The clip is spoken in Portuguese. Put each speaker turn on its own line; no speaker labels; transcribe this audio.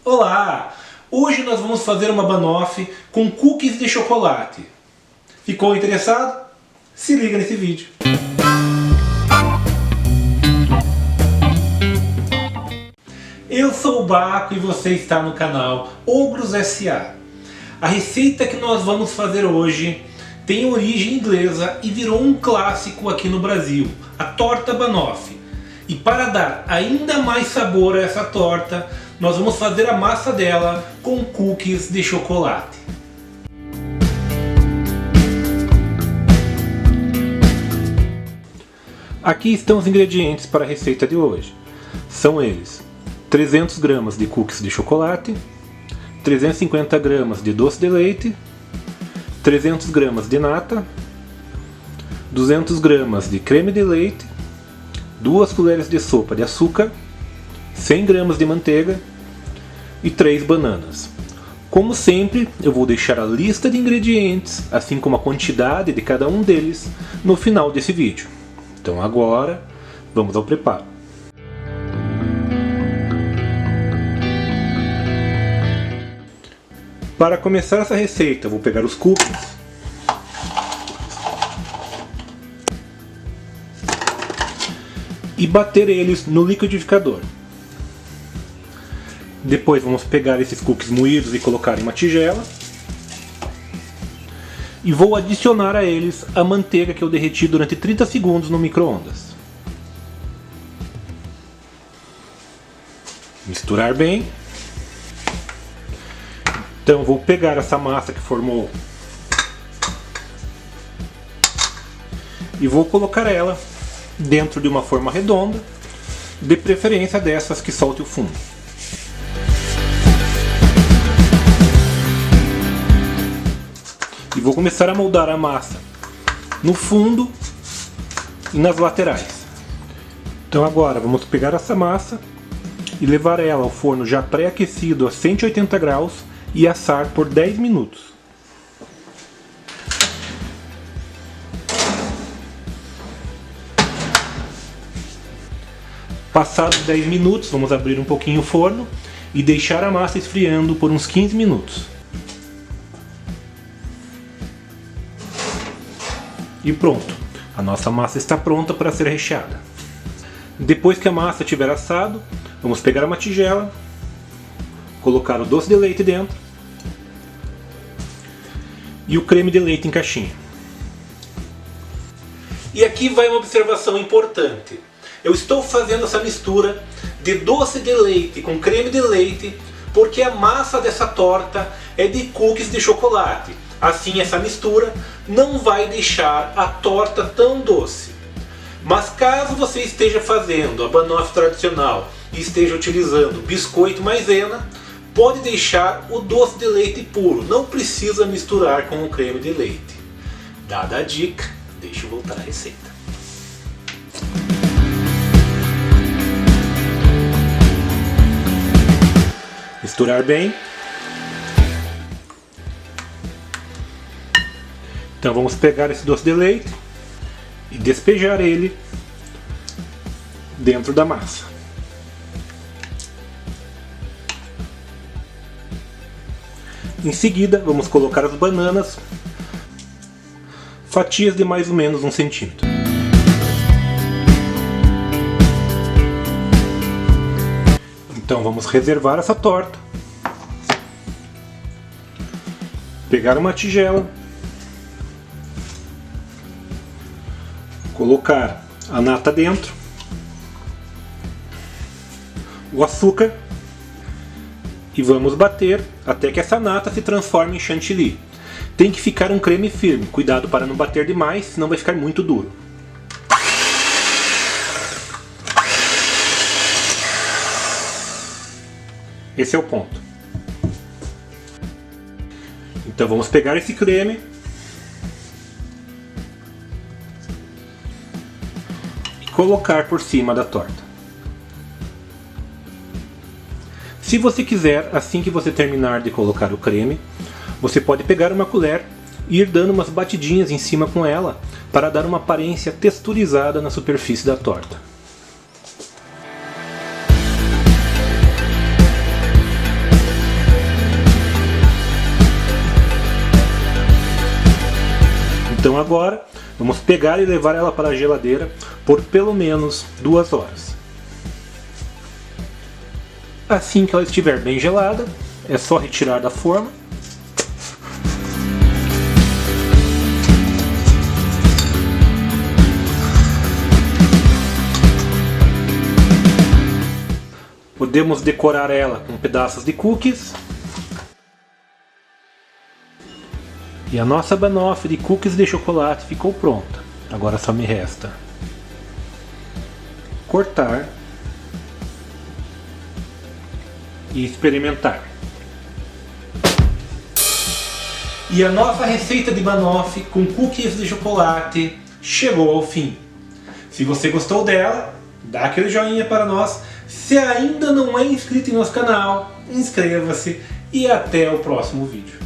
Olá! Hoje nós vamos fazer uma banoffee com cookies de chocolate. Ficou interessado? Se liga nesse vídeo. Eu sou o Baco e você está no canal Ogros S.A. A receita que nós vamos fazer hoje tem origem inglesa e virou um clássico aqui no Brasil, a torta banoffee. E para dar ainda mais sabor a essa torta, nós vamos fazer a massa dela com cookies de chocolate. Aqui estão os ingredientes para a receita de hoje. São eles: 300 gramas de cookies de chocolate, 350 gramas de doce de leite, 300 gramas de nata, 200 gramas de creme de leite, 2 colheres de sopa de açúcar, 100 gramas de manteiga e 3 bananas. Como sempre, eu vou deixar a lista de ingredientes, assim como a quantidade de cada um deles, no final desse vídeo. Então agora, vamos ao preparo. Para começar essa receita, eu vou pegar os cookies e bater eles no liquidificador. Depois vamos pegar esses cookies moídos e colocar em uma tigela. E vou adicionar a eles a manteiga que eu derreti durante 30 segundos no micro-ondas. Misturar bem. Então vou pegar essa massa que formou e vou colocar ela dentro de uma forma redonda, de preferência dessas que solte o fundo. E vou começar a moldar a massa no fundo e nas laterais. Então agora vamos pegar essa massa e levar ela ao forno já pré-aquecido a 180 graus e assar por 10 minutos. Passados 10 minutos, vamos abrir um pouquinho o forno e deixar a massa esfriando por uns 15 minutos. E pronto, a nossa massa está pronta para ser recheada. Depois que a massa estiver assado, vamos pegar uma tigela, colocar o doce de leite dentro e o creme de leite em caixinha. E aqui vai uma observação importante. Eu estou fazendo essa mistura de doce de leite com creme de leite porque a massa dessa torta é de cookies de chocolate. Assim, essa mistura não vai deixar a torta tão doce. Mas caso você esteja fazendo a banoffee tradicional e esteja utilizando biscoito maisena, pode deixar o doce de leite puro, não precisa misturar com o creme de leite. Dada a dica, deixa eu voltar à receita. Misturar bem. Então vamos pegar esse doce de leite e despejar ele dentro da massa. Em seguida vamos colocar as bananas, fatias de mais ou menos 1 centímetro. Então vamos reservar essa torta, pegar uma tigela, colocar a nata dentro, o açúcar e vamos bater até que essa nata se transforme em chantilly. Tem que ficar um creme firme, cuidado para não bater demais, senão vai ficar muito duro. Esse é o ponto. Então vamos pegar esse creme e colocar por cima da torta. Se você quiser, assim que você terminar de colocar o creme, você pode pegar uma colher e ir dando umas batidinhas em cima com ela para dar uma aparência texturizada na superfície da torta. Então agora vamos pegar e levar ela para a geladeira por pelo menos 2 horas. Assim que ela estiver bem gelada, é só retirar da forma. Podemos decorar ela com pedaços de cookies. E a nossa banoffee de cookies de chocolate ficou pronta. Agora só me resta cortar e experimentar. E a nossa receita de banoffee com cookies de chocolate chegou ao fim. Se você gostou dela, dá aquele joinha para nós. Se ainda não é inscrito em nosso canal, inscreva-se e até o próximo vídeo.